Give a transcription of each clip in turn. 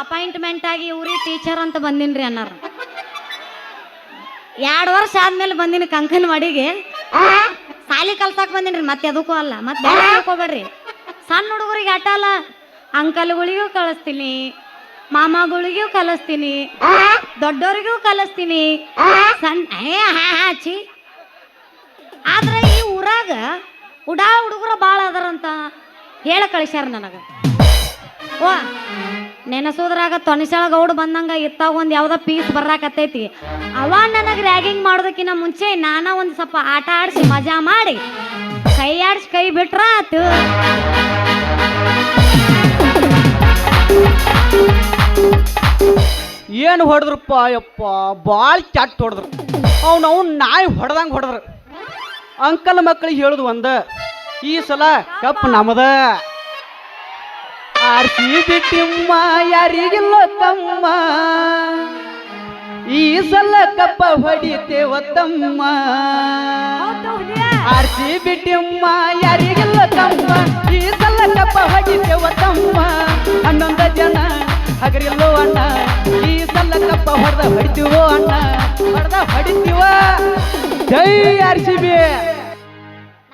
Appointment ಆಗಿ ಇವ್ರಿ teacher ಅಂತ ಬಂದಿನ್ರಿ ಅನ್ನಾರ 2 ವರ್ಷ ಆದ್ಮೇಲೆ ಬಂದಿನಿ ಕಂಕನವಾಡಿಗೆ ಸಾಲಿ ಕಲ್ಸಾಕ್ ಬಂದಿನ್ರಿ ಮತ್ತೆ ಅದಕ್ಕೂ ಅಲ್ಲ ಮತ್ತೆ ಬೇರೆ ತಿಳ್ಕೊಬೇಡ್ರಿ ಸಣ್ಣ ಹುಡುಗರಿಗೆ ಆಟ ಅಲ್ಲ ಅಂಕಲ್ಗಳಿಗೂ ಕಳಿಸ್ತೀನಿ ಮಾಮಗಳಿಗೂ ಕಲಿಸ್ತೀನಿ ದೊಡ್ಡವ್ರಿಗೂ ಕಲಿಸ್ತೀನಿ ಚಿ ಆದ್ರೆ ಈ ಊರಾಗ ಹುಡುಗರು ಭಾಳ ಅದಾರಂತ ಹೇಳ ಕಳಿಸ್ಯಾರ ನನಗ ಓ ನೆನಸೋದ್ರಾಗ ತೊಣಸಾಳ ಗೌಡ ಬಂದಂಗ ಇತ್ತಾಗ ಒಂದ್ ಯಾವ್ದ ಪೀಸ್ ಬರ್ರಾಕತ್ತೈತಿ ಅವ ನನಗ್ ರ್ಯಾಗಿಂಗ್ ಮಾಡೋದಕ್ಕಿಂತ ಮುಂಚೆ ನಾನ ಒಂದ್ ಸ್ವಲ್ಪ ಆಟ ಆಡಿಸಿ ಮಜಾ ಮಾಡಿ ಕೈ ಆಡಿಸಿ ಕೈ ಬಿಟ್ರ ಆತು ಏನು ಹೊಡೆದ್ರಪ್ಪ ಯಪ್ಪ ಭಾಳ ಕೆಟ್ಟ ಹೊಡೆದ್ರು ಅವ್ನು ನಾಯಿ ಹೊಡೆದ್ರು ಅಂಕಲ್ ಮಕ್ಕಳಿಗೆ ಹೇಳುದು ಒಂದ ಈ ಸಲ ಕಪ್ ನಮದ ಆರ್ಸಿ ಬಿಟ್ಟಿಮ್ಮ ಯಾರಿಗಿಲ್ಲ ತಮ್ಮ ಈ ಸಲ ಕಪ್ಪ ಹೊಡಿತೇವ ತಮ್ಮ ಆರ್ಸಿ ಬಿಟ್ಟಿಮ್ಮ ಯಾರಿಗಿಲ್ಲ ತಮ್ಮ ಈ ಸಲ ಕಪ್ಪ ಹೊಡಿತೇವ ತಮ್ಮ 11 ಜನ ಹಗರಿಲ್ಲೋ ಅಣ್ಣ ಈ ಸಲ ಕಪ್ಪ ಹೊಡಿತೀವೋ ಅಣ್ಣ ಹೊಡಿತೀವ ಜೈ RCB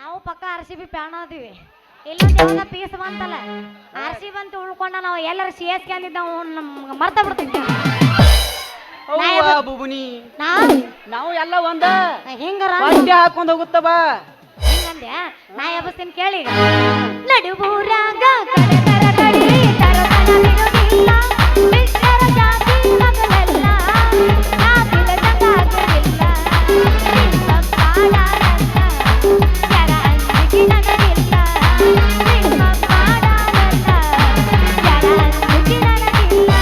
ನಾವು ಪಕ್ಕ RCB ಫ್ಯಾನ್ ಅದೀವಿ ಇಲ್ಲೊಂದು ಯಾವ್ದ ಪೀಸ್ ಬಂತಲ್ಲ RCB ಅಂತ ಉಳ್ಕೊಂಡ ನಾವು ಎಲ್ಲರೂ CSK ಅಂದಿದ್ದ ಮರ್ತ ಬಿಡ್ತಿದ್ದೆ ಬುಬುನಿ ನಾವು ಎಲ್ಲ ಒಂದ ಹೆಂಗಾರ ಹಾಕೊಂಡ್ ಹೋಗುತ್ತ ಬಾ ಹೆಂಗಂದ್ಯಾ ನಾ ಎಬಸ್ತೀನಿ ಕೇಳಿ ನಡುಬೂರಾಗ ಕಡದರ ಕಡಿ ತರತನ ಬಿಡುದಿಲ್ಲ ಬಿಟ್ಟರ ಜಾತಿ ಮಗಳೆಲ್ಲ ನಾವಿಲ್ಲ ಜಗಾಗಲಿಲ್ಲ ನಿಮ್ಮ ಪಾಡಾರಲ್ಲ ಜರ ಅಂಜಿಕೆ ನನಗಿಲ್ಲ ನಿಮ್ಮ ಪಾಡಾರಲ್ಲ ಜರ ಅಂಜಿಕೆ ನನಗಿಲ್ಲ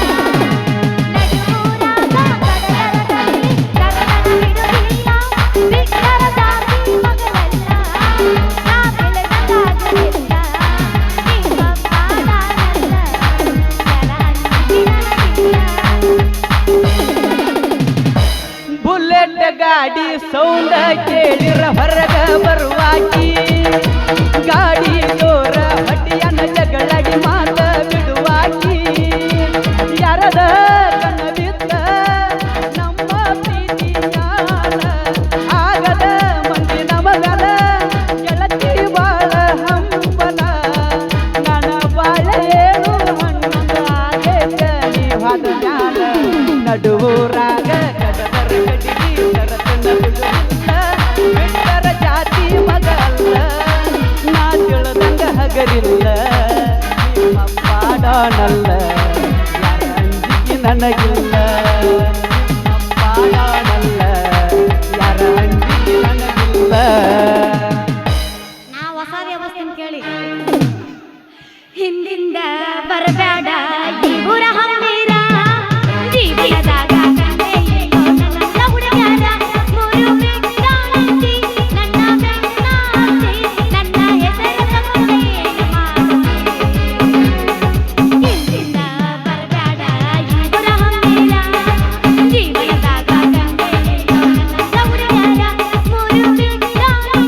ನಡುಬೂರಾಗ ಕಡದರ ಕಡಿ ತರತನ ಬಿಡುದಿಲ್ಲ ಬಿಟ್ಟರ ಜಾತಿ ಮಗಳೆಲ್ಲ ನಾವಿಲ್ಲ ಜಗಾಗಲಿಲ್ಲ ನಿಮ್ಮ ಪಾಡಾರಲ್ಲ ಜರ ಅಂಜಿಕೆ ನನಗಿಲ್ಲ ಬುಲೆಟ್ ಗಾಡಿ ಸೌಂಡ ಕೇಳಿರ ಹೊರಗ ಬರುವಾಕಿ ಗಾಡಿ ಜೋರ ಹಟ್ಟಿಯನ್ನ ಜಗಳಾಡಿ ಮಾತ ಬಿಡುವಾಕಿ ಯಾರದ ಕಣ್ಣ ಬಿದ್ದ ನಮ್ಮ ಪ್ರೀತಿಯಾಲ ಆಗದ ಮಂದಿ ನಮಗಲ ಗೆಳತಿ ಬಾಳ ಹಂಬಲ ನನ್ನ ಬಾಳ ಏನು ಹಣ್ಣಂದ ಆಗೇತ ನೀವಾದ ಜ್ಞಾನ ನಡುವೂರಾಗ ಕಡದರ ಕಡಿಗಿ ತರತನ ಬಿಡುದಿಲ್ಲ ಬಿಟ್ಟರ ಜಾತಿ ಮಗಲ್ಲ ನಾ ತಿಳಿದಂಗ ಹಗರಿಲ್ಲ ನಿಮ್ಮ ಪಾಡಾನಲ್ಲ ಯಾರ ಅಂಜಿಕೆ ನನಗಿಲ್ಲ ನಿಮ್ಮ ಪಾಡಾನಲ್ಲ ಯಾರ ಅಂಜಿಕೆ ನನಗಿಲ್ಲ ನಾ ಹೊಸದ ವ್ಯವಸ್ಥೆ ಕೇಳಿ ಹಿಂದಿಂದ ಬರಬೇಡ ಈ ಊರ ಹಮ್ಮೀರ ಜೀವನದಾಗ ಕಂಡೆ ಏನೋ ನನ್ನ ಹುಡುಗ್ಯಾರ ಮೂರು ಬಿಟ್ಟಾಣಿ ನನ್ನ ಬೆನ್ನಾತಿ ನನ್ನ ಹೆಸರು ತಗೊಂಡೆ ಏನು ಮಾಡುತ್ತಿ ಹಿಂದಿಂದ ಬರಬೇಡ ಈ ಊರ ಹಮ್ಮೀರ ಜೀವನದಾಗ ಕಂಡೆ ಏನೋ ನನ್ನ ಹುಡುಗ್ಯಾರ ಮೂರು ಬಿಟ್ಟಾಣಿ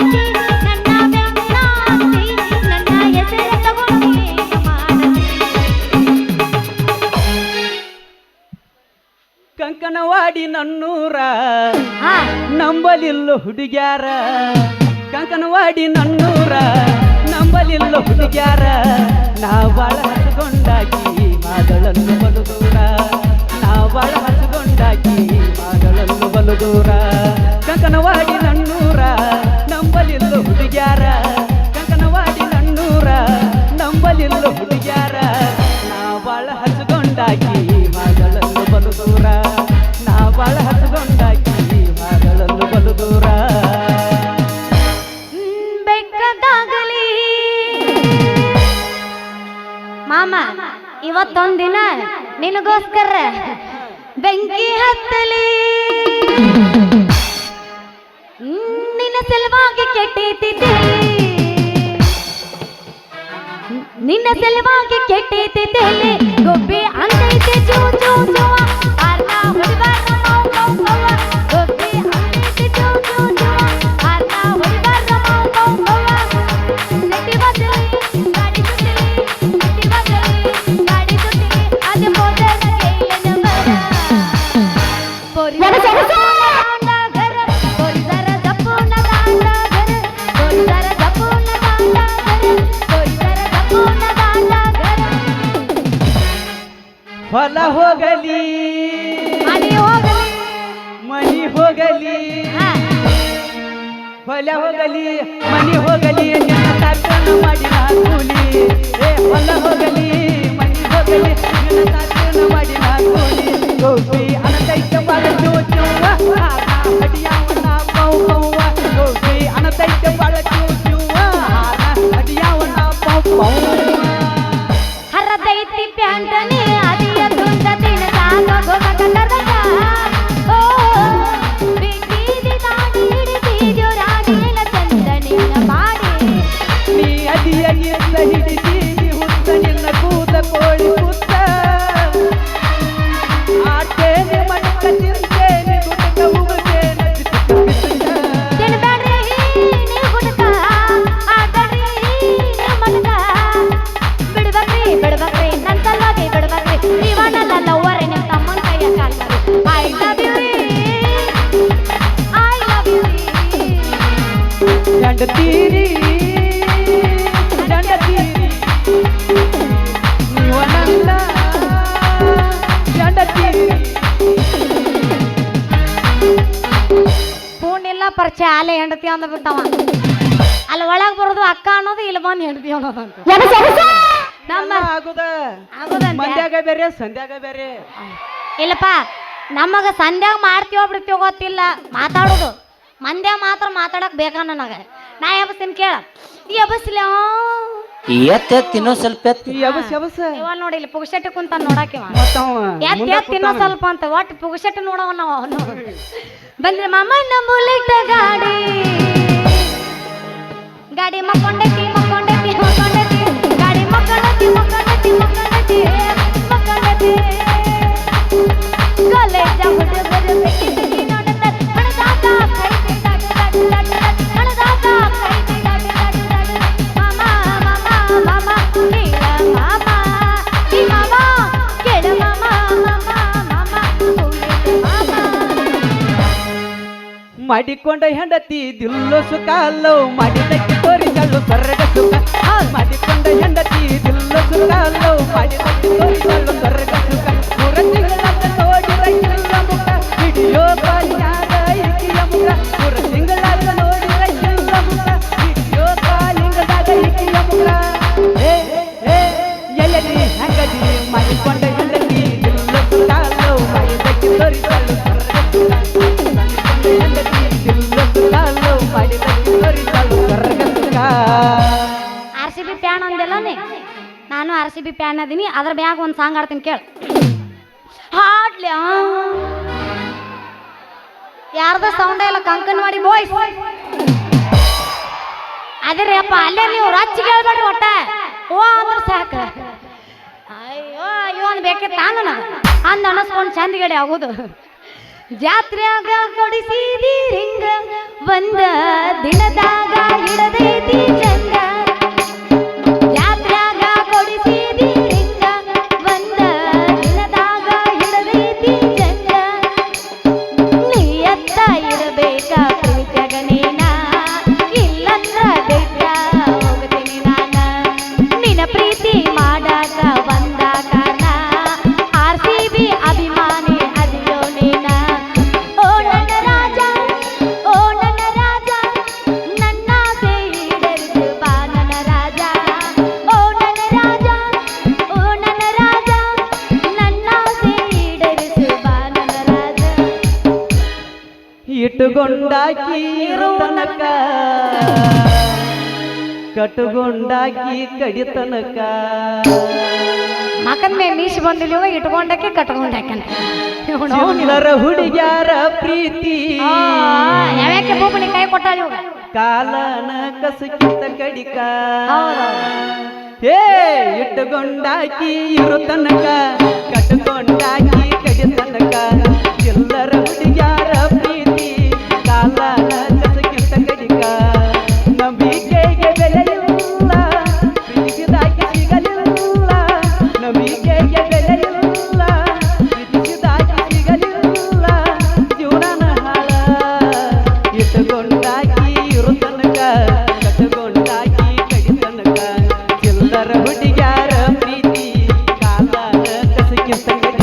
ನನ್ನ ಬೆನ್ನಾತಿ ನನ್ನ ಹೆಸರು ತಗೊಂಡೆ ಏನು ಮಾಡುತ್ತಿ ಕಂಕನವಾಡಿ ನನ್ನೂರ ಹಾ ನಂಬಲಿಲ್ಲ ಹುಡುಗ್ಯಾರ ಕಂಕನವಾಡಿ ನನ್ನೂರ ನಂಬಲಿಲ್ಲ ಹುಡುಗ್ಯಾರ ನಾ ಬಾಳ ಹಚ್ಕೊಂಡಾಕಿ ಮಗಳನ್ನು ಬಲು ದೂರ ನಾ ಬಾಳ ಹಚ್ಕೊಂಡಾಕಿ ಮಗಳನ್ನು ಬಲು ದೂರ ಕಂಕನವಾಡಿ ನನ್ನೂರ ನಂಬಲಿಲ್ಲ ಹುಡುಗ್ಯಾರ ಕಂಕನವಾಡಿ ನನ್ನೂರ ನಂಬಲಿಲ್ಲ ಹುಡುಗ್ಯಾರ ನಾ ಬಾಳ ಹಚ್ಕೊಂಡಾಕಿ ಮಗಳನ್ನು ಬಲು ದೂರ ನಾ ಬಾಳ ಹಚ್ಕೊಂಡಾಕಿ ಮಗಳನ್ನು ಬಲು ದೂರ ಬೆಕ್ಕದಾಗಲಿ ಮಾಮ ಇವತ್ತೊಂದಿನ ನಿನಗೋಸ್ಕರ ಬೆಂಕಿ ಹತ್ತಲಿ ನಿನ್ನ ಸಲುವಾಗಿ ಕೆಟ್ಟೈತಿ ತೇಲಿ ನಿನ್ನ ಸಲುವಾಗಿ ಕೆಟ್ಟೈತಿ ತೇಲಿ ಗೊಬ್ಬಿ ಅಂತೈತಿ ಚೂ ಚೂ ಚೂ ಆರ್ನ ಹೊಡಿಬಾರ ಮೌ ಮೌ ಮೌ ಗೊಬ್ಬಿ ಅಂತೈತಿ ಚೂ ಚೂ ಚೂ ಆರ್ನ ಹೊಡಿಬಾರ ಮೌ ಮೌ ಮೌ ಸೆಟ್ಟಿ ಬದಲಿ ಗಾಡಿ ಸುತ್ತಲಿ ಸೆಟ್ಟಿ ಬದಲಿ ಗಾಡಿ ಸುತ್ತಲಿ ಅದು ಹೋದರೆ ಹೊಲ ಹೋಗಲಿ ಮನೆ ಹೋಗಲಿ ಮನಿ ಹೋಗಲಿ ಹಾ. ಹೊಲ ಹೋಗಲಿ ಮನಿ ಹೋಗಲಿ ನಿನ್ನ ಸಾಕನ ಮಾಡಿ ನಾ ಕೂಲಿ ಹೊಲ ಹೋಗಲಿ ಮನಿ ಹೋಗಲಿ ನಿನ್ನ ಸಾಕನ ಮಾಡಿ ನಾ ಕೂಲಿ ಗೋಪಿ ಅನತೈತ ಬಾಳ ಚೂಚುವ ಹಡಿಯಾವನ ಪೌ ಪೌವ ಗೋಪಿ ಅನತೈತ ಬಾಳ ಚೂಚುವ ಹಡಿಯಾವನ ಪೌ ಪೌ ಹರದೈತಿ ಪ್ಯಾಂಟನೆ ಅದಿಯ ತುಂಡ ದಿನ ಸಾಗ ಗೋಗ ಕಟ್ಟದಗ ಓ ಬಿಟ್ಟಿದಿ ದಾಡಿ ಹಿಡಿದಿದ್ಯೋ ರಾಣಿನ ಚಂದನಿನ ಮಾಡಿ ನೀ ಅದಿಯಗಿಂದ ಹಿಡಿದೀನಿ ಹುತ್ತ ನಿನ್ನ ಕೂದ ಕೋಳಿ ಹುತ್ತ ಆಟೇನೆ ಮಡಕ ತಿಂತೇನೆ ಗುಟಕ ಉಗುತೇನೆ ತಿನ್ಬೇಡ್ರಿ ನೀ ಗುಟಕ ಆಡರಿ ಮಡಕ ಬಿಡ್ಬೇಕ್ರಿ ನನ್ನ ಸಲುವಾಗಿ ಬಿಡ್ಬೇಕ್ರಿ ನೀವನಲ್ಲ ಲವ್ವರೇ ನಿಮ್ಮ ತಮ್ಮನ ಕೈಯ ಕಾಲ್ತಾರೆ ಐ ಲವ್ ಯು ಗಂಡತೀರಿ ಗಂಡತೀರಿ ನೀವನಲ್ಲ ಗಂಡತೀರಿ ಫೋನ್ ಇಲ್ಲ ಪರಿಚಯ ಅಲ್ಲೇ ಹೆಂಡತಿ ಅಂದ ಬಿಟ್ಟವ ಅಲ್ಲಿ ಒಳಗೆ ಬರೋದು ಅಕ್ಕ ಅನ್ನೋದು ಇಲ್ಲಿ ಬಂದು ಹೆಂಡತಿ ಅನ್ನೋದು ಅಂತ ನಮ್ಮ ಆಗುದ ಆಗೋದಂತೆ ಮಂದ್ಯಾಗ ಬೇರೆ ಸಂಧ್ಯಾಗ ಬೇರೆ ಇಲ್ಲಪ್ಪ ನಮಗ ಸಂಧ್ಯಾಗ ಮಾಡ್ತೀವೋ ಬಿಡ್ತೀವೋ ಗೊತ್ತಿಲ್ಲ ಮಾತಾಡೋದು ಮಂದ್ಯಾಗ ಮಾತ್ರ ಮಾತಾಡಕ್ ಬೇಕಾ ನನಗೆ ನಾ ಎಬಸ್ತೀನಿ ಕೇಳ ಈ ಎಬಸ್ಲ ಎತ್ತ ತಿನ್ನೋ ಸ್ವಲ್ಪ ಎತ್ತ ಯಬಸ್ ಯಬಸ್ ಇವ ನೋಡಿ ಇಲ್ಲಿ ಪುಗಶೆಟ್ಟಿ ಕುಂತ ನೋಡಾಕಿವ ಮತ್ತವ ಎತ್ ತಿನ್ನೋ ಸ್ವಲ್ಪ ಅಂತ ಒಟ್ಟು ಪುಗಶೆಟ್ಟಿ ನೋಡವ ನಾವು ಬಂದ್ರೆ ಮಾಮನ ಬುಲೆಟ್ ಗಾಡಿ ಗಾಡಿ ಮಕ್ಕೊಂಡೈತಿ ಮಕ್ಕೊಂಡೈತಿ ಮಕ್ಕೊಂಡೈತಿ ಗಾಡಿ ಮಕ್ಕೊಂಡೈತಿ ಮಕ್ಕೊಂಡೈತಿ ಮಕ್ಕೊಂಡೈತಿ ಮಕ್ಕೊಂಡೈತಿ ಕಾಲೇಜ ಹುಡುಗರು ಬೆಕ್ಕಿ ಬೆಕ್ಕಿ ನೋಡುತ್ತಾರೆ ಹಣದಾಗ ಕೈತಿ ದಾಡು ದಾಡು ದಾಡು ದಾಡು ಹಣದಾಗ ಕೈತಿ ದಾಡು ದಾಡು ದಾಡು ಮಾಮ ಮಾಮ ಮಾಮ ಕೇಳ ಮಾಮ ಈ ಮಾಮ ಕೇಳ ಮಾಮ ಮಾಮ ಮಾಮ ಬುಲೆಟ್ ಮಾಮ ಮಾಡಿಕೊಂಡ ಹೆಂಡತಿ ದಿಲ್ಲು ಸುಖ ಲವ್ ಮಾಡಿದಕ್ಕೆ ತೋರಿಸಲು ಸ್ವರ್ಗ ಸುಖ ಮಾಡಿಕೊಂಡ ಹೆಂಡತಿ ದಿಲ್ಲು ಸುಖ ಲವ್ ಮಾಡಿದಕ್ಕೆ ತೋರಿಸಲು ಸ್ವರ್ಗ ಸುಖ 3 ತಿಂಗಳಂತ ನೋಡಿರ ಮುಖ ವಿಡಿಯೋ ಕಾಲಿನಾಗ ಇಕ್ಕಿಯ ಮುಖ 3 ತಿಂಗಳಾಗ ನೋಡಿರ ಮುಖ ವಿಡಿಯೋ ಕಾಲಿಂಗದಾಗ ಇಕ್ಕಿಯ ಮುಖ ಎಲ್ಲಿ ಹಂಗದಿ ಮಾಡಿಕೊಂಡ ಹೆಂಡತಿ ದಿಲ್ಲು ಸುಖ ಲವ್ ಮಾಡಿದಕ್ಕೆ ತೋರಿಸಲು ಸ್ವರ್ಗ ಸುಖ RCB ಫ್ಯಾನ್ ಅಂದೆಲ್ಲ ನೀ ನಾನು RCB ಫ್ಯಾನ್ ಅದೀನಿ ಅದ್ರ ಬ್ಯಾಗ ಒಂದು ಸಾಂಗ್ ಆಡ್ತೀನಿ ಕೇಳ ಹಾಡ್ಲಿ ಯಾರ್ದ ಸೌಂಡ್ ಇಲ್ಲ ಕಂಕನವಾಡಿ ಬಾಯ್ಸ್ ಅದೇ ಅಪ್ಪ ಅಲ್ಲೇ ನೀವು ರಚ್ಚ ಕೇಳ್ಬೇಡ್ರಿ ಒಟ್ಟ ಓ ಅಂದ್ರೆ ಸಾಕ ಅಯ್ಯೋ ಅಯ್ಯೋ ಅಂದ್ ಬೇಕಿತ್ತ ನನಗೆ ಅಂದ್ ಅನಸ್ಕೊಂಡು ಚಂದಗಡೆ ಆಗೋದು ಜಾತ್ರೆಯಾಗ ಕೊಡಿಸಿದಿ ರಿಂಗ ಒಂದ ದಿನದಾಗ ಹಿಡದೈತಿ ಚಂದ ಜಾತ್ರೆಯಾಗ ಕೊಡಿಸಿದಿ ರಿಂಗ ಒಂದ ದಿನದಾಗ ಹಿಡದೈತಿ ಚಂದ ನೀ ಎತ್ತ ಇರಬೇಕ ಪ್ರೀತಿಯಾಗ ನೀನ ಇಲ್ಲಂದ್ರ ದೈತ್ಯ ಹೋಗ್ತೀನಿ ನಾನ ನಿನ್ನ ಪ್ರೀತಿ ಮಾಡಾಕ ಬಂದಾಗ RCB ಅಭಿಮಾನಿ ಅದಿಯೋ ನೀನ ಓ ನನ್ನ ರಾಜ ಓ ನನ್ನ ರಾಜ ನನ್ನ ಈಡೇರಿಸು ಬಾ ನನ್ನ ರಾಜ ಓ ನನ್ನ ರಾಜ ಓ ನನ್ನ ರಾಜ ನನ್ನ ಈಡೇರಿಸು ಬಾ ನನ್ನ ರಾಜ ಇಟ್ಟುಕೊಂಡಾಕಿ ತನಕ ಕಟ್ಟುಕೊಂಡಾಕಿ ಕಡಿತನಕ ಮಕದ ಮೇ ಮೀಸಿ ಬಂದಿಲ್ವ ಇಟ್ಕೊಂಡಕ್ಕೆ ಕಟ್ಕೊಂಡಾಕಂತ ಚಿಲ್ಲರ ಹುಡುಗ್ಯಾರ ಪ್ರೀತಿ ಯಾವ್ಯಾಕೆ ಭೂಮಿ ಕೈ ಕೊಟ್ಟಾಳ ಇವಾಗ ಕಾಲನ ಕಸಕ್ಕಿಂತ ಕಡಿಕ ಏ ಇಟ್ಟುಕೊಂಡಾಕಿ ತನಕ ಕಟ್ಟುಕೊಂಡಾಕಿ ಕಡಿತನಕ ಚಿಲ್ಲರ ಹುಡುಗ್ಯಾರ ಪ್ರೀತಿ ಕಾಲನ ಕಸಕ್ಕಿಂತ ಕಡಿಕ ನಂಬಿಕೆಗೆ ಬೆಲೆಯಿಲ್ಲ ಪ್ರೀತಿಸಿದಾಕಿ ಸಿಗಲಿಲ್ಲ ನಂಬಿಕೆಗೆ ಬೆಲೆಯಿಲ್ಲ ಪ್ರೀತಿಸಿದಾಕಿ ಸಿಗಲಿಲ್ಲ ಜೀವನ ಹಾಳ ಇಟ್ಟುಕೊಂಡಾಕಿ ತನಕ ಕಟ್ಟುಕೊಂಡಾಕಿ ಕಡಿತನಕ ಚಿಲ್ಲರ ಹುಡುಗ್ಯಾರ ಪ್ರೀತಿ ಕಾಲನ ಕಸಕ್ಕಿಂತ ಕಡಿಕ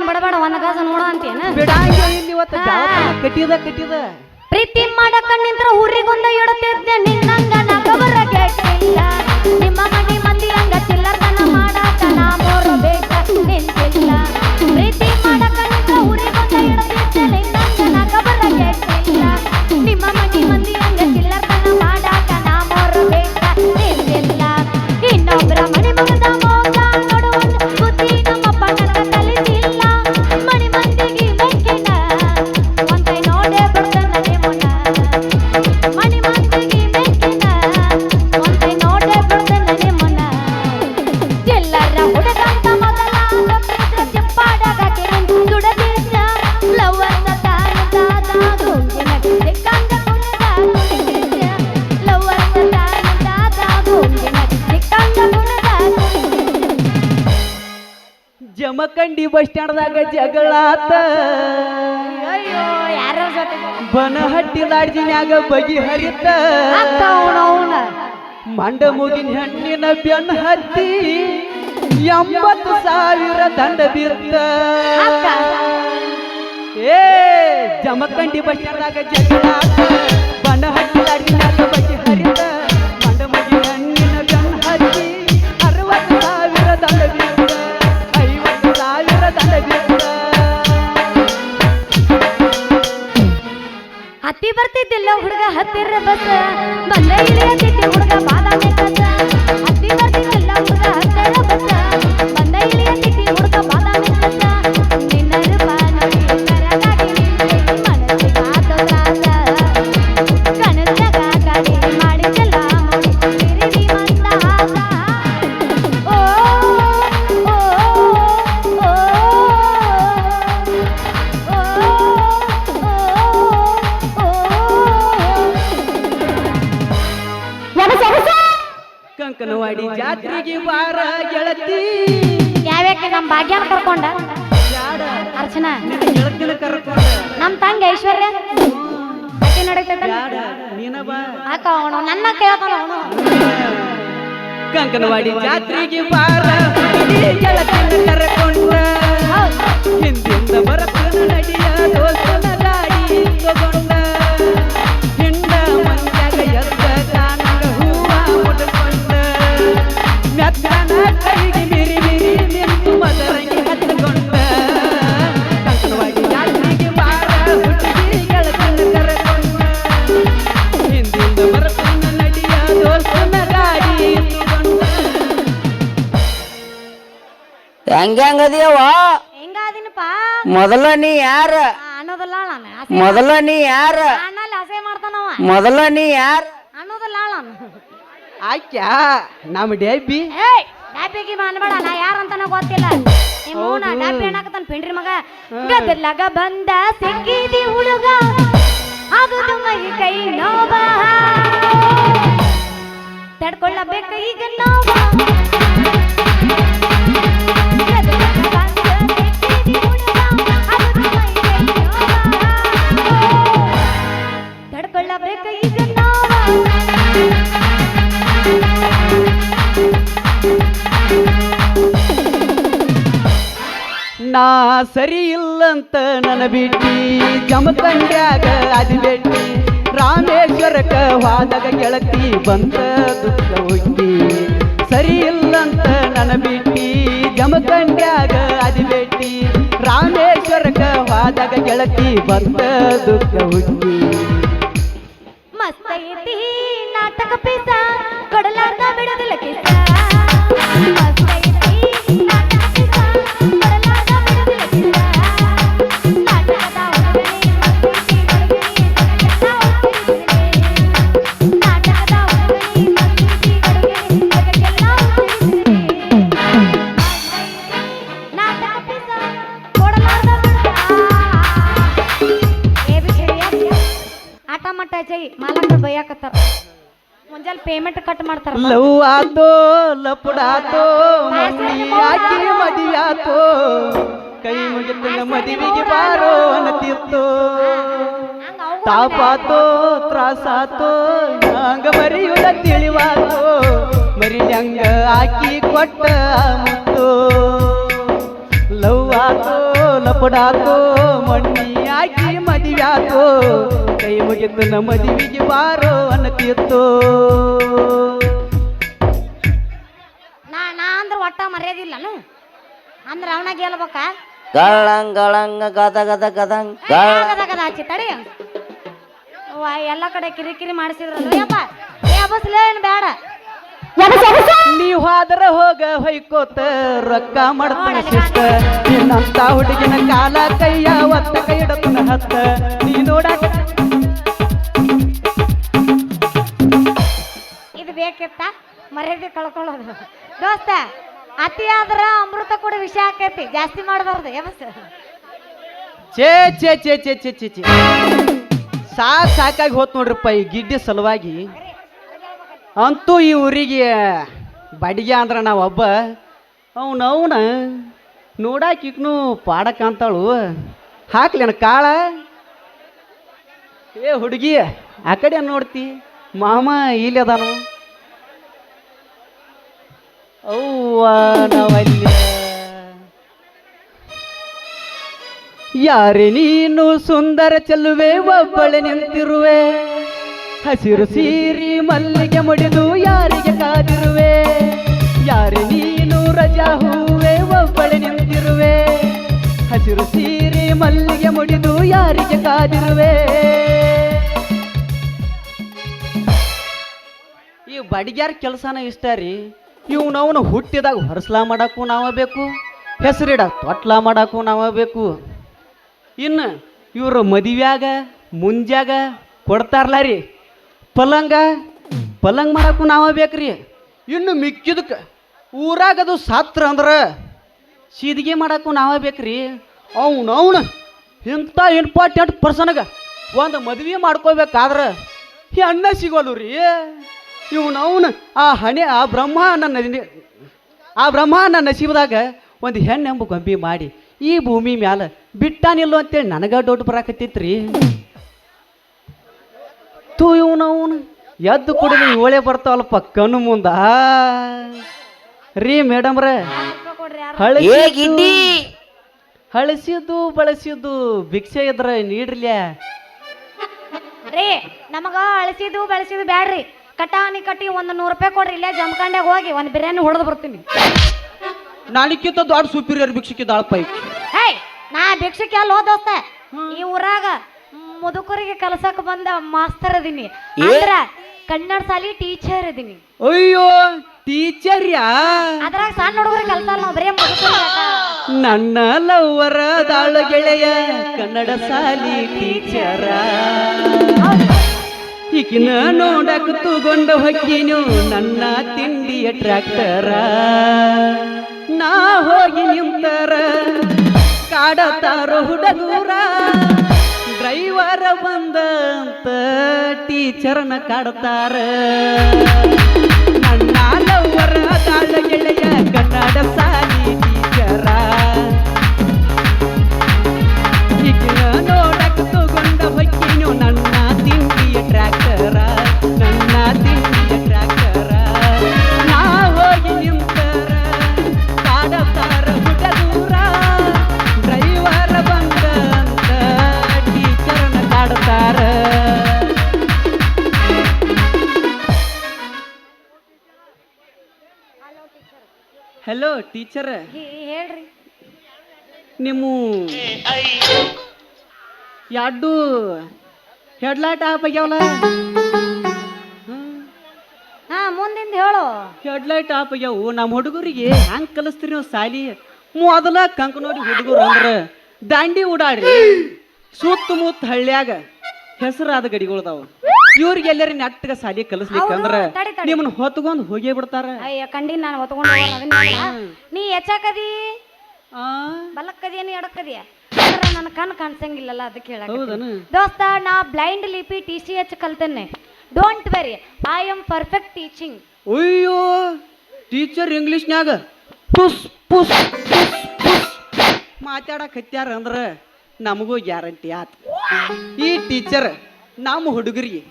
ಬಿಡಾತೀನಿ ಬಡಬೇಡ ಒಂದ್ ಗಾಸ ನೋಡ ಅಂತೇನ ಬಿಡಂಗೆ ಇಲ್ಲಿ ಇವತ್ತು ಕಟ್ಟಿದ ಪ್ರೀತಿ ಮಾಡಕ ನಿಂತ್ರ ಊರಿಗೊಂದ ಇಡತಿದ್ದೆ ನಿನ್ನಂಗ ನಗಬರ ಕೇಳಿಲ್ಲ ನಿಮ್ಮ ಮನೆ ಮಂದಿ ಹಂಗ ಚಿಲ್ಲರ್ತನ ಮಾಡಾಕ ನಾ ಮೋರು ಬೇಕ ನಿಂತಿಲ್ಲ ಪ್ರೀತಿ ಮಾಡಕ ನಿಂತ್ರ ಊರಿಗೊಂದ ಇಡತಿದ್ದೆ ನಿನ್ನಂಗ ನಗಬರ ಕೇಳಿಲ್ಲ ನಿಮ್ಮ ಮನೆ ಮಂದಿ ಹಂಗ ಚಿಲ್ಲರ್ತನ ಮಾಡಾಕ ನಾ ಮೋರು ಬೇಕ ನಿಂತಿಲ್ಲ ಇನ್ನೊಬ್ಬರ ಮನೆ ಮಗದ ಮೋಗ ನೋಡುವಂತ ಬುದ್ಧಿ ನಮ್ಮಪ್ಪ ನನಗ ಕಲಿಸಿಲ್ಲ ಮನೆ ಮಂದಿಗೆ ಮೆಕ್ಕಿನ ಒಂದೈ ನೋಡೇ ಬಿಡ್ತಾನೆ ಮುನ್ನ ಮನೆ ಮಂದಿಗೆ ಮೆಕ್ಕಿನ ಒಂದೈ ನೋಡೇ ಬಿಡ್ತಾನೆ ಮುನ್ನ ಎಲ್ಲರ ಹುಡುಗಂತ ಮೊದಲ ಚಪ್ಪಾಡಾಗ ದುಡದಿದ್ದ ಲವ್ವರ್ನ ತಾನದಾದ ಗುಂಗಿನ ಸಿಕ್ಕಂದ ಗುಣದ ಗುಂಗಿದ್ದ ಲವ್ವರ್ನ ತಾನದಾದ ಗುಂಗಿನ ಸಿಕ್ಕಂದ ಗುಣದ ಜಮಖಂಡಿ ಬಸ್ ಸ್ಟ್ಯಾಂಡ್ದಾಗ ಜಗಳಾತ ಅಯ್ಯೋ ಯಾರೋ ಜೊತೆ ಬನಹಟ್ಟಿ ಲಾಡ್ಜಿನ್ಯಾಗ ಬಗಿ ಹರಿತ ಅವನ ಮಂಡ ಮುಗಿನ ಹೆಣ್ಣಿನ ಬೆನ್ನ ಹತ್ತಿ 80,000 ದಂಡ ಬಿತ್ತ ಏ ಜಮಖಂಡಿ ಬಸ್ ಸ್ಟ್ಯಾಂಡ್ದಾಗ ಜಗಳಾತ ಬನಹಟ್ಟಿ ಲಾಡ್ಜಿನ್ಯಾಗ ಬಗಿ ಹರಿತ ಮಂಡ ಮುಗಿನ ಹೆಣ್ಣಿನ ಬೆನ್ನ ಹತ್ತಿ 60,000 ದಂಡ ಬಿತ್ತ 50,000 ದಂಡ ಬಿತ್ತ ಹತ್ತಿ ಬರ್ತಿದ್ದಿಲ್ಲ ಹುಡುಗ ಹತ್ತಿರ ಬಸ್ ಬಂದ ಇಳಿಯತಿದ್ದ ಹುಡುಗ ಬಾದಾಮಿ ಕಸ ಹತ್ತಿ ಬರ್ತಿದ್ದಿಲ್ಲ ಹುಡುಗ ಹತ್ತಿರ ಬಸ್ ಬಂದ ಇಳಿಯತಿದ್ದ ಹುಡುಗ ಬಾದಾಮಿ ಕಸ ನಿನ್ನ ರೂಪ ನೋಡಿ ಕರಗಾಗಿ ನಿಂತೆ ಮನಸ್ಸಿಗೆ ಆತ ತ್ರಾಸ ಕನಸಾಗ ಗಾಡಿ ಮಾಡಿದ್ದೆಲ್ಲ ಮುಡಿ ತಿರುಗಿ ಮಂದಹಾಸ ಓ ಓ ಓ ಕಂಕನವಾಡಿ ಜಾತ್ರೆಗೆ ಬಾರ ಗೆಳತಿ ಯಾವ್ಯಾಕೆ ನಮ್ಮ ಭಾಗ್ಯನ ಕರ್ಕೊಂಡ ಯಾಡ ಅರ್ಚನಾ ನಿನ್ನ ಗೆಳತಿನ ಕರ್ಕೊಂಡ ನಮ್ಮ ತಂಗಿ ಐಶ್ವರ್ಯ ಅಕ್ಕಿ ನಡೀತೈತ ಯಾಡ ನೀನ ಬಾ ಅಕ್ಕ ಅವನು ನನ್ನ ಕೇಳ್ತಾನ ಅವನು ಕಂಕನವಾಡಿ ಜಾತ್ರೆಗೆ ಬಾರ ಗೆಳತಿನ ಕರ್ಕೊಂಡ ಹಿಂದಿಂದ ಬರತನ ನಡಿಯ ದೋಸ್ತನ ಗಾಡಿ ತಗೊಂಡ ಹಿಂಡ ಮಂದ್ಯಾಗ ಎದ್ದ ಕಾನಂಗ ಹೂವ ಮುಡ್ಕೊಂಡ ಮೆತ್ತನ ಕೈಗೆ ಮಿರಿ ಮಿರಿ ನಿಂತು ಮದರಂಗಿ ಹತ್ತಕೊಂಡ ಕಂಕನವಾಡಿ ಜಾತ್ರೆಗೆ ಬಾರ ಹುಡುಗಿ ಗೆಳತಿನ ಕರ್ಕೊಂಡ ಹಿಂದಿಂದ ಬರತನ ನಡಿಯ ದೋಸ್ತನ ಗಾಡಿ ತಗೊಂಡ ಹೆಂಗದಿಯವ ಹೆಂಗಾದಿನಪ್ಪ ಮೊದಲ ನೀ ಯಾರ ಅನ್ನೋದಲ್ಲ ನಾನು ಮೊದಲ ನೀ ಯಾರ ಅಣ್ಣಲ್ಲಿ ಹಸೆ ಮಾಡ್ತಾನವ ಮೊದಲ ನೀ ಯಾರ ಅನ್ನೋದಲ್ಲ ನಾನು ಆಕ್ಯಾ ನಮ್ಮ ಡೆಬ್ಬಿ ಏಯ್ ಡಾಪಿಗೆ ಮಾಡಬೇಡ ನಾ ಯಾರಂತಾನ ಗೊತ್ತಿಲ್ಲ ನಿಮ್ಮೂನ ಡಾಪಿ ಅನ್ನಕತ್ತಾನ ಪಿಂಡ್ರಿ ಮಗ ಗದಲಾಗ ಬಂದ ಸಿಕ್ಕಿದಿ ಹುಡುಗ ಆಗುದು ಮೈ ಕೈ ನೋವ ತಡ್ಕೊಳ್ಳಬೇಕು ಈಗ ನೋವ ಗದಲಾಗ ಬಂದ ಸಿಕ್ಕಿದಿ ಹುಡುಗ ಆಗುದು ಮೈ ಕೈ ನೋವ ತಡ್ಕೊಳ್ಳಬೇಕು ಈಗ ನೋವ ನಾ ಸರಿ ಇಲ್ಲಂತ ನನ್ನ ಬಿಟ್ಟಿ ಜಮಖಂಡ್ಯಾಗ ಅದಿ ಬೆಟ್ಟಿ ರಾಮೇಶ್ವರಕ್ಕ ಹೋದಾಗ ಗೆಳತಿ ಬಂತ ದುಃಖ ಹುಟ್ಟಿ ಸರಿ ಇಲ್ಲಂತ ನನ್ನ ಬಿಟ್ಟಿ ಜಮಖಂಡ್ಯಾಗ ಅದಿ ಬೆಟ್ಟಿ ರಾಮೇಶ್ವರಕ್ಕ ಹೋದಾಗ ಗೆಳತಿ ಬಂತ ದುಃಖ ಹುಟ್ಟಿ ಮಸ್ತ್ ಐತಿ ನಾಟಕ ಪೀಸ ಕೊಡಲಾರ್ದ ಬಿಡದಿಲ್ಲ ಕಿಸ ಮಸ್ತ್ ಐತಿ ನಾಟಕ ಪೀಸ ಕೊಡಲಾರ್ದ ಬಿಡದಿಲ್ಲ ಕಿಸ ನಾಟಕದ ಹುಡುಗನೇ ಮಸ್ತಿ ಹುಡುಗನೇ ನಾಟಕದ ಹುಡುಗನೇ ಮಸ್ತಿ ಹುಡುಗನೇ ನಾಟಕ ಪೀಸ ಕೊಡಲಾರ್ದ ಆಟ ಮಟ್ಟ ಜೈ ಮಾಲಕರು ಬೈಯಾಕತ್ತಾರ ಮುಂಜಾನೆ ಪೇಮೆಂಟ್ ಕಟ್ ಮಾಡ್ತಾರ ಲವ್ ಆತೋ ಲಪಡಾತೋ ಮಮ್ಮಿ ಆಕಿ ಮದಿಯಾತೋ ಕೈ ಮುಗಿತನ ಮದುವೆಗೆ ಬಾರೋ ಅನ್ನತಿತ್ತೋ ತಾಪಾತೋ ತ್ರಾಸಾತೋ ಹಂಗ ಮರಿಯುದ ತಿಳಿವಾತೋ ಮರಿಯಂಗ ಆಕಿ ಕೊಟ್ಟ ಮುತ್ತೋ ಲವ್ ಆತೋ ಲಪಡಾತೋ ಮಣ್ಣಿಯಾಗಿ ಮದಿವ್ಯಾತೋ ಕೈ ಮುಗಿತು ನಮ್ಮ ಮದುವೆಗೆ ಬಾರೋ ಅನ್ನತಿತ್ತು ನಾ ಅಂದ್ರೆ ಒಟ್ಟ ಮರ್ಯಾದಿಲ್ಲನು ಅಂದ್ರೆ ಅವನ ಗೆಲ್ಬೇಕ ಗಳಂಗ್ ಗಳಂಗ್ ಗದ ಗದ ಗದಂಗ್ ಹಚ್ಚಿ ತಡಿ ಎಲ್ಲ ಕಡೆ ಕಿರಿಕಿರಿ ಮಾಡಿಸಿದ್ರಲ್ಲ ಯಪ್ಪ ಬಸ್ಲೇ ಏನು ಬೇಡ ನೀವ್ ಹೋದ್ರ ಹೋಗ ಹೊಯ್ಕೋತ ರೊಕ್ಕ ಮಾಡ್ತಾನ ಶಿಸ್ತ ನಿನ್ನಂತ ಹುಡುಗಿನ ಕಾಲ ಕೈಯ ಒತ್ತ ಕೈ ಇಡತನ ಹತ್ತ ನೀ ನೋಡಾಕ ಇದು ಬೇಕಿತ್ತ ಮರ್ಯಾದೆ ಕಳ್ಕೊಳ್ಳೋದು ದೋಸ್ತ ಅತಿ ಆದ್ರ ಅಮೃತ ಕೂಡ ವಿಷ ಆಕೈತಿ ಜಾಸ್ತಿ ಮಾಡಬಾರ್ದು ಯಬಸ್ ಛೇ ಛೇ ಛೇ ಛೇ ಛೇ ಛೇ ಛೇ ಸಾಕಾಗಿ ಹೋತ್ ನೋಡ್ರಿಪ್ಪ ಈ ಗಿಡ್ಡಿ ಸಲುವಾಗಿ ಅಂತೂ ಈ ಊರಿಗೆ ಬಡಿಗೆ ಅಂದ್ರ ನಾವೊಬ್ಬ ಅವನ ನೋಡಾಕಿಕ್ನು ಪಾಡಕ್ ಅಂತಾಳು ಹಾಕ್ಲೇನ ಕಾಳ ಏ ಹುಡುಗಿ ಆ ಕಡೆ ನೋಡ್ತಿ ಮಾಮ ಇಲ್ಲಿ ಅದಾನು ಅವ್ವ ನಾವಲ್ಲಿ ಯಾರೇ ನೀನು ಸುಂದರ ಚೆಲ್ಲುವೆ ಒಬ್ಬಳೆ ನಿಂತಿರುವೆ ಹಸಿರು ಸೀರಿ ಮಲ್ಲಿಗೆ ಮುಡಿದು ಯಾರಿಗೆ ಕಾದಿರುವೆ ಯಾರೇ ನೀನು ರಜಾ ಹೂವೆ ಒಬ್ಬಳೆ ನಿಂತಿರುವೆ ಹಸಿರು ಸೀರಿ ಮಲ್ಲಿಗೆ ಮುಡಿದು ಯಾರಿಗೆ ಕಾದಿರುವೆ ಈ ಬಡಿಗ್ಯಾರ ಕೆಲಸನ ಇಷ್ಟ ರೀ ಇವ್ನವನು ಹುಟ್ಟಿದಾಗ ಹೊರಸ್ಲಾ ಮಾಡಕ್ಕೂ ನಾವ ಬೇಕು ಹೆಸರಿಡಾಕ ತೊಟ್ಲಾ ಮಾಡಕ್ಕೂ ನಾವ ಬೇಕು ಇನ್ನು ಇವರು ಮದುವ್ಯಾಗ ಮುಂಜಾಗ ಕೊಡ್ತಾರಲ್ಲ ರೀ ಪಲಂಗ ಮಾಡಕ್ಕೂ ನಾವ ಬೇಕ್ರಿ ಇನ್ನು ಮಿಕ್ಕಿದಕ್ಕೆ ಊರಾಗದು ಸಾತ್ರ ಅಂದ್ರೆ ಸೀದಿಗೆ ಮಾಡಕ್ಕೂ ನಾವ ಬೇಕ್ರಿ ಅವನು ಇಂಥ ಇಂಪಾರ್ಟೆಂಟ್ ಪರ್ಸನ್ಗೆ ಒಂದು ಮದುವೆ ಮಾಡ್ಕೋಬೇಕಾದ್ರೆ ಅನ್ನ ಸಿಗೋಲ್ಲ ರೀ ಇವನವನು ಆ ಬ್ರಹ್ಮ ನನ್ನ ನಸೀಬದಾಗ ಒಂದು ಹೆಣ್ಣೆಂಬ ಗೊಂಬಿ ಮಾಡಿ ಈ ಭೂಮಿ ಮ್ಯಾಲ ಬಿಟ್ಟಾನಿಲ್ಲೋ ಅಂತೇಳಿ ನನಗ ದೊಡ್ಡ ಬರಾಕತ್ತಿತ್ರಿ ತೂ ಇವನವನು ಎದ್ದು ಕುಡಿದು ಇವಳೆ ಬರ್ತಾವಲ್ಪ ಕಣ್ಣು ಮುಂದ ರೀ ಮೇಡಮ್ರ ಹಳಸಿದ್ದು ಬಳಸಿದ್ದು ಭಿಕ್ಷೆ ಇದ್ರ ನೀಡ್ರಲ್ಯಾ ರೀ ನಮಗ ಅಳಸಿದು ಬಳಸಿದು ಬ್ಯಾಡ್ರಿ ಕಟ್ಟಾನಿ ಕಟ್ಟಿ ಒಂದು 100 ರೂಪಾಯಿ ಕೊಡ್ರಿ ಇಲ್ಲೇ ಜಮಖಂಡ್ಯಾಗ ಹೋಗಿ ಒಂದು ಬಿರಿಯಾನಿ ಹೊಡೆದು ಬರ್ತೀನಿ ನಾನಿಕ್ಕಿಂತ ದೊಡ್ಡ ಸುಪೀರಿಯರ್ ಭಿಕ್ಷಕ್ಕೆ ದಾಳಪ್ಪ ಹೇ ನಾ ಭಿಕ್ಷಕ್ಕೆ ಅಲ್ಲ ದೋಸ್ತ ಈ ಊರಾಗ ಮುದುಕರಿಗೆ ಕಲಸಕ್ ಬಂದ ಮಾಸ್ತರ್ ಅದೀನಿ ಅಂದ್ರ ಕನ್ನಡ ಶಾಲಿ ಟೀಚರ್ ಅದೀನಿ ಅಯ್ಯೋ ಟೀಚರ್ ಯಾ ಅದ್ರಾಗ ಸಣ್ಣ ಹುಡುಗರಿಗೆ ಕಲ್ಸಲ್ಲ ನಾವು ಬರೀ ಮುದುಕರಿಗೆ ನನ್ನ ಲವ್ವರ ದಾಳ ಗೆಳೆಯ ಕನ್ನಡ ಶಾಲಿ ಟೀಚರ ಈಗಿನ ನೋಡಕ್ ತಗೊಂಡ ಹೊಕ್ಕಿನು ನನ್ನ ತಿಂಡಿಯ ಟ್ರ್ಯಾಕ್ಟರ ನಾ ಹೋಗಿ ನಿಂತರ ಕಾಡತಾರ ಹುಡುಗೂರ ಡ್ರೈವರ ಬಂದಂತ ಟೀಚರ್ನ ಕಾಡ್ತಾರ ನನ್ನ ಲವ್ವರ ದಾಳ ಗೆಳೆಯ ಕನ್ನಡ ಶಾಲಿ ಟೀಚರ ಈಗಿನ ನೋಡಕ್ ತಗೊಂಡ ಹೊಕ್ಕಿನು ನನ್ನ ತಿಂಡಿಯ ಟ್ರ್ಯಾಕ್ಟರ ನನ್ನ ತಿಂಡಿಯ ಟ್ರ್ಯಾಕ್ಟರ ನಾ ಹೋಗಿ ನಿಂತರ ಕಾಡತಾರ ಹುಡುಗೂರ ಡ್ರೈವರ್ ಬಂದಂತ ಟೀಚರ್ನ ಕಾಡ್ತಾರ ಹಲೋ ಟೀಚರ್ ಹೇಳ್ರಿ ನಿಮ್ಮ ಎರಡು ಹೆಡ್ಲೈಟ್ ಆಪ್ ಆಗ್ಯಾವಲ್ಲ ಹಾ ಮುಂದಿಂದ ಹೇಳು ಹೆಡ್ಲೈಟ್ ಆಪ್ ಆಗ್ಯಾವು ನಮ್ಮ ಹುಡುಗರಿಗೆ ಹ್ಯಾಂಗ ಕಲಿಸ್ತೀರಿ ನೀವು ಸಾಲಿ ಮೊದಲ ಕಂಕ ನೋಡಿ ಹುಡುಗರು ಅಂದ್ರ ದಾಂಡಿ ಓಡಾಡ್ರಿ ಸುತ್ತಮುತ್ತ ಹಳ್ಳ್ಯಾಗ ಹೆಸರಾದ ಗಡಿಗಳದಾವ ಇವ್ರಿಗೆ ಎಲ್ಲರಿ ನೆಟ್ಟಗ ಸಾಲಿ ಕಲಿಸ್ಲಿಕ್ಕಂದ್ರ ನಿಮ್ಮನ್ನ ಹೊತ್ಕೊಂಡ್ ಹೋಗೇ ಬಿಡ್ತಾರ ಅಯ್ಯ ಕಂಡಿ ನಾನು ಹೊತ್ಕೊಂಡು ನೀ ಹೆಚ್ಚಾಕದಿ ಬಲಕ್ಕದಿಯ ನೀ ಎಡಕ್ಕದಿಯ ನನ್ನ ಕಣ್ಣು ಕಾಣಿಸಂಗಿಲ್ಲಲ್ಲ ಅದಕ್ಕೆ ಹೇಳ ದೋಸ್ತ ನಾ ಬ್ಲೈಂಡ್ ಲಿಪಿ TCH ಕಲ್ತೇನೆ don't very I am perfect teaching ಅಯ್ಯೋ ಟೀಚರ್ ಇಂಗ್ಲಿಷ್ನ್ಯಾಗ ಪುಸ್ ಪುಸ್ ಪುಸ್ ಪುಸ್ ಮಾತಾಡಕ್ ಹತ್ಯಾರ ಅಂದ್ರ ನಮಗೂ ಗ್ಯಾರಂಟಿ ಆತ ಈ ಟೀಚರ್ ನಮ್ಮ ಹುಡುಗರಿಗೆ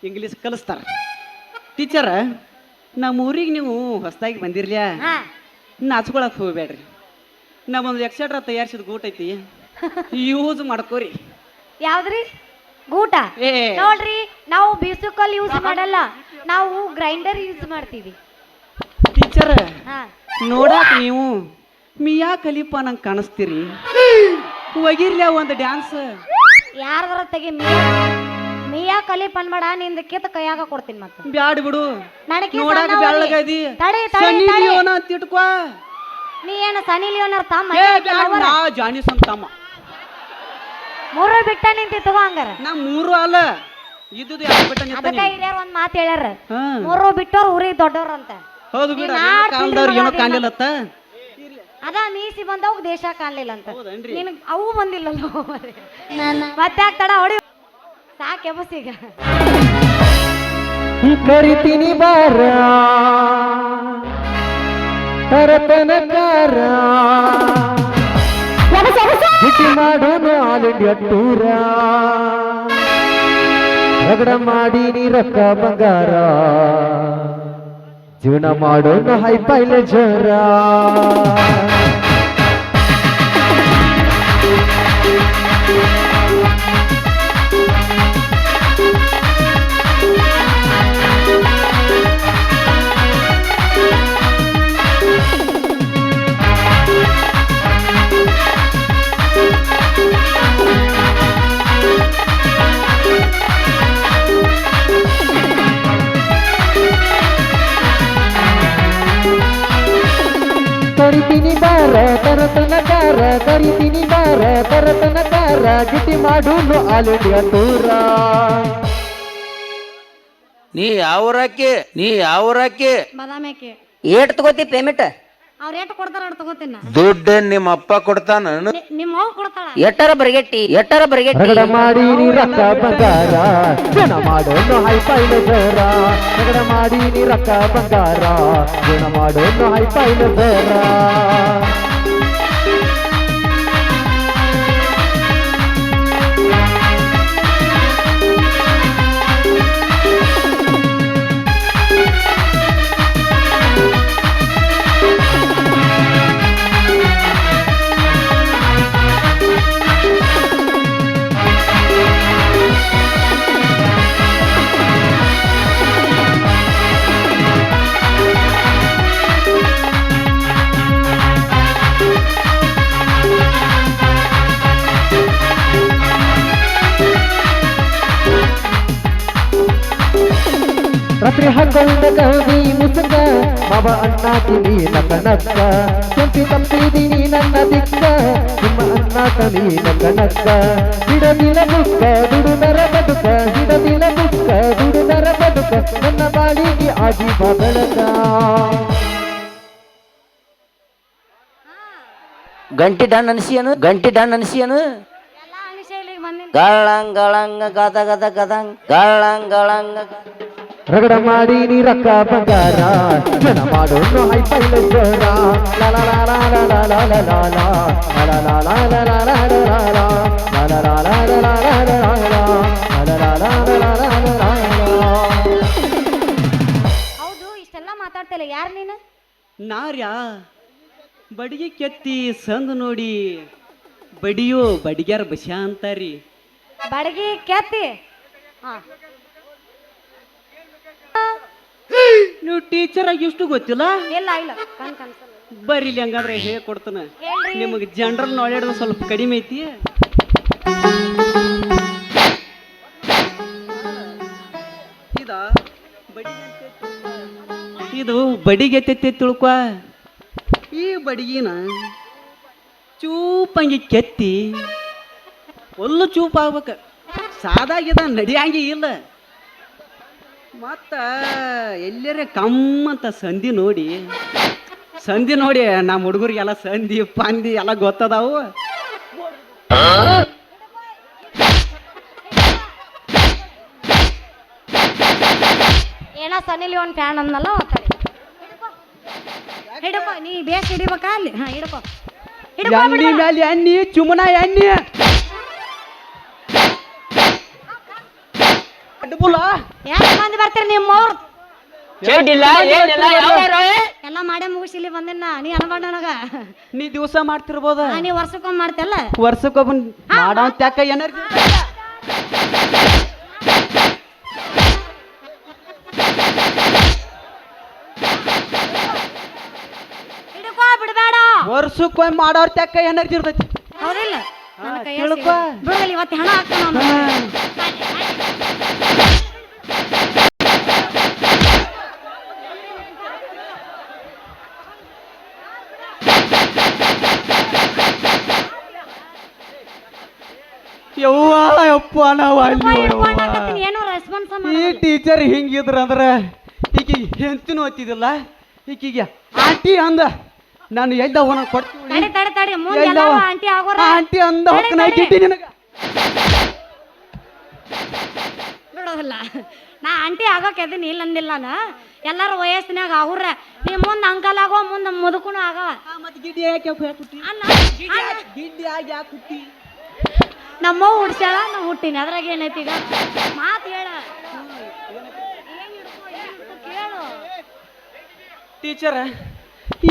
ಇಂಗ್ಲೀಷ್ ಕಲಿಸ್ತಾರ ಟೀಚರ್ ನಮ್ಮ ಊರಿಗೆ ನೀವು ಹೊಸದಾಗಿ ಬಂದಿರ್ಲ್ಯಾ ನಾಚ್ಕೊಳಕ್ ಹೋಗ್ಬೇಡ್ರಿ ನಮ್ಮೊಂದು ಎಕ್ಸೆಟ್ರಾ ತಯಾರಿಸಿದ ಗೂಟ ಐತಿ ಯೂಸ್ ಮಾಡ್ಕೋರಿ. ಯಾವ್ದ್ರಿ ಗೂಟ? ಏ ನೋಡ್ರಿ, ನಾವು ಬೀಸುಕಲ್ ಯೂಸ್ ಮಾಡಲ್ಲ, ನಾವು ಗ್ರೈಂಡರ್ ಯೂಸ್ ಮಾಡ್ತೀವಿ. ಟೀಚರ್ ಹಾ, ನೋಡಾಕ ನೀವು ಮಿಯಾ ಖಲೀಫಾ ನಂಗೆ ಕಾಣಿಸ್ತೀರಿ. ಒಗಿರ್ಲ ಒಂದು ಡ್ಯಾನ್ಸ್. ಯಾರ್ದಾರ ತೆಗಿ. ಮಿಯಾ ಖಲೀಫ್ ಅನ್ಬೇಡ, ನಿಂದ ಕಿತ್ತ ಕೈಯಾಗ ಕೊಡ್ತೀನಿ ಮತ್ತೆ. ಬ್ಯಾಡ ಬಿಡು, ನನಗೆ ನೋಡಾಕ ಬೆಳ್ಳಗದಿ. ತಡಿ ಸನ್ನಿ ತಡಿ ಲಿಯೋನ ಅಂತ ಇಟ್ಕೋ. ನೀ ಏನು ಸನಿ ಲಿಯೋನರ್ ತಮ್ಮ? ಏ ಬ್ಯಾಡ, ನಾ ಜಾನಿ ಸಂತಮ್ಮ. ಮೂರು ಬಿಟ್ಟ ನಿಂತಿ ತಗೋ ಹಂಗಾರ. ನಾ ಮೂರು ಅಲ್ಲ, ಇದ್ದುದು ಯಾಕೆ ಬಿಟ್ಟ ಅದಕ್ಕ ನಿಂತಾನೆ. ಹಿರಿಯರ್ ಒಂದ್ ಮಾತು ಹೇಳ್ಯಾರ, ಹಾ ಮೂರು ಬಿಟ್ಟವ್ರು ಊರಿಗೆ ದೊಡ್ಡವ್ರ ಅಂತ. ಹೌದು ಬಿಡ, ನೀನ್ ಆಡ್ ಕಾಲದವ್ರಿಗೆ ಏನೋ ತಿಂದ್ರು ಕಾಣಲಿಲ್ಲತ್ತ. ಅದ ಮೀಸಿ ಬಂದವ್ ದೇಶ ಕಾಣ್ಲಿಲ್ಲ ಅಂತ. ಹೌದನ್ರಿ? ನಿನಗ್ ಅವು ಬಂದಿಲ್ಲಲ್ಲ ಮತ್ತೆ ಆಗ್ತಾಡ ಹೊಡಿ. ಸಾಕ್ ಎಬಸೀಗ. ಕರಿತೀನಿ ಬಾರ ತರತನಕಾರ ಭೇಟಿ ಮಾಡೋನು ಆಲ್ ಇಂಡಿಯಾ ಟೂರ ರಗಡ ಮಾಡೀನಿ ರೊಕ್ಕ ಬಂಗಾರ ಜೀವನ ಮಾಡೋನು ಹೈ ಪೈಲೆ ಜೋರ. ಕರಿತೀನಿ ಬಾರ ತರತನಕಾರ ಕರಿತೀನಿ ಬಾರ ತರತನಕಾರ ಗಿಟಿ ಮಾಡೋನು ಆಲ್ ಇಂಡಿಯಾ ಟೂರ. ನೀ ಯಾವ್ರಾಕಿ ಬಾದಾಮ್ಯಾಕೆ ಏಟ್ ತಗೋತಿ ಪೇಮೆಂಟ್? ಅವ್ರ ಏಟ್ ಕೊಡ್ತಾರ ಅಡ್ ತಗೋತೀನಿ. ದುಡ್ಡು ನಿಮ್ಮ ಅಪ್ಪ ಕೊಡ್ತಾನ. ನಿಮ್ಮ ಅವ್ವ ಕೊಡ್ತಾಳ. ಎಟ್ಟರ ಬರಿಗೆಟ್ಟಿ ರಗಡ ಮಾಡೀನಿ ರೊಕ್ಕ ಬಂಗಾರ ಜನ ಮಾಡೋನು ಹೈ ಪೈಲೆ ಜೋರ. ರಗಡ ಮಾಡೀನಿ ರೊಕ್ಕ ಬಂಗಾರ ಜನ ಮಾಡೋನು ಹೈ ಪೈಲೆ ಜೋರ. ರಾತ್ರಿ ಹಾಕೊಂಡ ಕವಿ ಮುಸುಕ ಮಾವ ಅಣ್ಣಾಕಿನಿ ನಕ್ಕ ನಕ್ಕ ಕೆಂಪಿ ತಪ್ಪಿದೀನಿ ನನ್ನ ದಿಕ್ಕ ನಿಮ್ಮ ಅಣ್ಣಾಕನಿ ನಕ್ಕ ನಕ್ಕ ಹಿಡದಿಲ ಬುಕ್ಕ ದುಡುನರ ಬದುಕ ಹಿಡದಿಲ ಬುಕ್ಕ ದುಡುನರ ಬದುಕ ನನ್ನ ಬಾಳಿಗೆ ಆಗಿ ಬೆಳಕ. ಗಂಟಿ ಡನ್ ಅನ್ಸಿಯನು ಎಲ್ಲ ಅನಿಶೈಲಿಗೆ ಬಂದಿನ ಗಳಂಗಳಂಗ ಗದ ಗದ ಗದಂಗ್ ಗಳಂಗಳಂಗ ರಗಡ ಮಾಡೀನಿ ರೊಕ್ಕ ಬಂಗಾರ ಜನ ಮಾಡೋನು ಹೈ ಪೈಲೆ ಜೋರ. ಹೌದು, ಇಷ್ಟೆಲ್ಲ ಮಾತಾಡ್ತಿಲ್ಲ. ಯಾರು ನೀನು? ನಾರ್ಯಾ ಬಡಿಗೆ ಕೆತ್ತಿ ಸಂದ್ ನೋಡಿ ಬಡಿಯೋ ಬಡಿಗ್ಯಾರ ಬಸ್ಯಾ ಅಂತಾರಿ. ಬಡಗಿ ಕೆತ್ತಿ. ಹಾ, ನೀವು ಟೀಚರ್ ಆಗಿ ಇಷ್ಟು ಗೊತ್ತಿಲ್ಲ? ಇಲ್ಲ ಇಲ್ಲ ಕನ್ಸಲ್ಲ. ಬರ್ರಿ ಹಂಗಾದ್ರೆ ಹೇಳ್ಕೊಡ್ತಾನ. ಹೇಳ್ರಿ. ನಿಮಗೆ ಜನರಲ್ ನಾಲೆಡ್ಜ್ ಸ್ವಲ್ಪ ಕಡಿಮೆ ಐತಿ. ಇದು ಬಡಿಗೆ ತೆತ್ತೆ ತಿಳ್ಕೊ. ಈ ಬಡಿಗಿನ ಚೂಪಂಗಿ ಕೆತ್ತಿ ಒಲ್ಲು ಚೂಪ್ ಆಗ್ಬೇಕ. ಸಾದಾಗಿದ ನಡಿಯಂಗಿ ಇಲ್ಲ. ಮತ್ತ ಎಲ್ಲರೇ ಕಮ್ಮಂತ ಸಂಧಿ ನೋಡಿ ನಮ್ಮ ಹುಡುಗರಿಗೆಲ್ಲ ಸಂಧಿ ಪಂದಿ ಎಲ್ಲ ಗೊತ್ತದಾವು. ಏನೋ ಸನಿ ಲಿಯೋನ್ ಫ್ಯಾನ್ ಅನ್ನಲ್ಲ. ಹಿಡಕೋ, ನೀ ಬೇಸ್ ಹಿಡಿಬೇಕಾ ಅಲ್ಲಿ? ಹಾ, ಹಿಡ್ಕೋ ಎಣ್ಣಿ ಮೇಲೆ ಎಣ್ಣಿ ಚುಮನ ಎಣ್ಣಿ ಯಾಕೆ ಮಂದಿ ಬರ್ತೀರಿ? ನಿಮ್ಮವ್ರು ಎಲ್ಲ ಮಾಡೇ ಮುಗಿಸಿ ಇಲ್ಲಿ ಬಂದಿನ ನೀ ಅನ್ಬಾರ್ದ ನನಗ ನೀ ದಿವಸ ಮಾಡ್ತಿರ್ಬೋದ ನೀ ವರ್ಷಕ್ಕೊಮ್ಮೆ ಮಾಡ್ತಿಯಲ್ಲ ವರ್ಷಕ್ಕೊಬ್ಬ ಮಾಡೋ ತ್ಯಾಕ ಎನರ್ಜಿ ಹಿಡ್ಕೋ ಬಿಡಬೇಡ ವರ್ಷಕ್ಕೊಮ್ಮೆ ಮಾಡೋರ್ ತ್ಯಾಕ ಎನರ್ಜಿ ಇರ್ತೈತಿ ಹೌದಿಲ್ಲ ನನ್ನ ಕೈ ತಿಳ್ಕೊ. ಬಿಡಲಿ ಇವತ್ತು ಹಣ ಹಾಕ್ತಾನ ಯಪ್ಪ ನಾವು ಅಲ್ಲಿ ಏನು ರೆಸ್ಪಾನ್ಸ್ ಈ ಟೀಚರ್ ಹಿಂಗಿದ್ರ ಅಂದ್ರ ಈಕಿಗೆ ಹೆಂತಿನೂ ಓದ್ತಿದಿಲ್ಲ ಈಕಿಗೆ ಆಂಟಿ ಅಂದ ನಾನು ಎದ್ದ ಅವನ ಕೊಡ್ತೀವಿ ತಡಿ ಮುಂದೆ ಆಂಟಿ ಆಗೋರ ಆಂಟಿ ಅಂದ ಹೊಕ್ಕನ ಗಿಟ್ಟಿ ನಿನಗ ಬಿಡೋದಿಲ್ಲ ನಾ ಆಂಟಿ ಆಗೋಕೆ ಅದೀನಿ ಇಲ್ಲ ಅಂದಿಲ್ಲ ನಾ ಎಲ್ಲಾರು ವಯಸ್ಸಿನಾಗ ಅವ್ರ ನೀ ಮುಂದೆ ಅಂಕಲ್ ಆಗೋ ಮುಂದೆ ಮುದುಕುನು ಆಗವ ಮತ್ತೆ ಗಿಡ್ಡಿ ಯಾಕೆ ಹುಟ್ಟಿ ಅಲ್ಲ ಗಿಡ್ಡಿ ಆಗಿ ಯಾಕೆ ಹುಟ್ಟಿ ನಮ್ಮವ್ ಹುಡ್ಸ್ಯಾಳ ನಾ ಹುಟ್ಟಿನಿ ಅದ್ರಾಗ ಏನೈತಿ ಈಗ ಮಾತು ಹೇಳ ಕೇಳು ಟೀಚರ್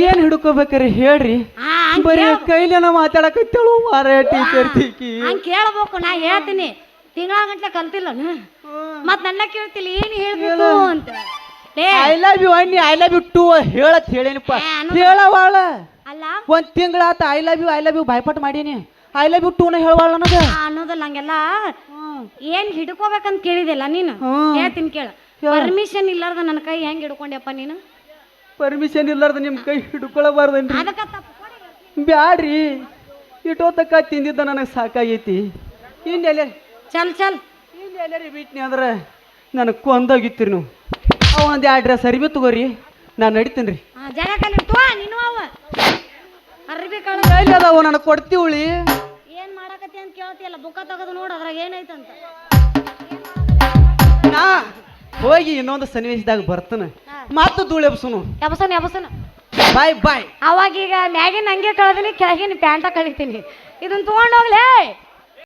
ಏನ್ ಹಿಡ್ಕೋಬೇಕ್ರಿ ಹೇಳ್ರಿ ಬರೀ ಕೈಲೇನ ಮಾತಾಡಕತ್ತೇಳು ಮಾರೇ ಟೀಚರ್ ತೀಕಿ ಹಂಗೆ ಕೇಳ್ಬೇಕು ನಾ ಹೇಳ್ತೀನಿ ತಿಂಗಳ ಗಂಟ್ಲೆ ಕಲ್ತಿಲ್ಲ ಮತ್ ನನ್ನ ಕೇಳ್ತಿಲ್ಲ ಏನ್ ಹೇಳ್ಬೇಕು ಅಂತ ಐ ಲವ್ ಯು ಅನ್ನಿ ಐ ಲವ್ ಯು ಟು ಹೇಳತ್ ಹೇಳೇನಪ್ಪ ಹೇಳವಾಳ ಅಲ್ಲ ಒಂದ್ ತಿಂಗಳಾತ ಐ ಲವ್ ಯು ಬಾಯ್ಪಾಟ್ ಮಾಡೀನಿ ಐ ಲವ್ ಯು ಟೂನ ಹೇಳವಾಳ ನನಗ ಅನ್ನೋದಲ್ಲ ಹಂಗೆಲ್ಲ ಏನ್ ಹಿಡ್ಕೋಬೇಕಂತ ಕೇಳಿದಿಲ್ಲ ನೀನು ಹೇಳ್ತೀನಿ ಕೇಳ ಪರ್ಮಿಷನ್ ಇಲ್ಲಾರ್ದ ನನ್ನ ಕೈ ಹೆಂಗ್ ಹಿಡ್ಕೊಂಡ್ಯಪ್ಪ ನೀನು ಪರ್ಮಿಷನ್ ಇಲ್ಲಾರ್ದ ನಿಮ್ ಕೈ ಹಿಡ್ಕೊಳಬಾರ್ದನ್ರಿ ಅದಕ್ಕ ತಪ್ಪು ಬ್ಯಾಡ್ರಿ ಇಟ್ಟೋತಕ್ಕ ತಿಂದಿದ್ದ ನನಗೆ ಸಾಕಾಗೈತಿ ಇನ್ನೆಲ್ಲ ಚಲ್ ಇನ್ನೆಲ್ಲರಿ ಬಿಟ್ನಿ ಅಂದ್ರೆ ನನಗೆ ಕೊಂದೋಗಿತ್ತೀರಿ ನೀವು ಅವ ಒಂದು 2 ಡ್ರೆಸ್ ಅರಿವಿ ತಗೋರಿ ನಾನು ನಡಿತೀನಿ ರೀ ಜಾಗ ಕಲಿರ್ತವ ನೀನು ಅವ ಅರ್ಬಿ ಕಳ ಎಲ್ಲಿ ಅದಾವ ನನಗೆ ಕೊಡ್ತೀವಳಿ ಏನ್ ಮಾಡಕತ್ತಿ ಅಂತ ಕೇಳ್ತಿಯಲ್ಲ ಬುಕ್ಕ ತಗದು ನೋಡು ಅದ್ರಾಗ ಏನೈತಂತ ನಾ ಹೋಗಿ ಇನ್ನೊಂದು ಸನ್ನಿವೇಶದಾಗ ಬರ್ತಾನೆ ಮತ್ತು ಧೂಳು ಎಬ್ಸುನು ಎಬಸನ ಬಾಯ್ ಬಾಯ್ ಅವಾಗ ಈಗ ಮ್ಯಾಗಿನ ಹಂಗೆ ಕಳ್ದಿನಿ ಕೆಳಗಿನ ಪ್ಯಾಂಟ ಕಳಿತೀನಿ ಇದನ್ನ ತಗೊಂಡೋಗ್ಲೇ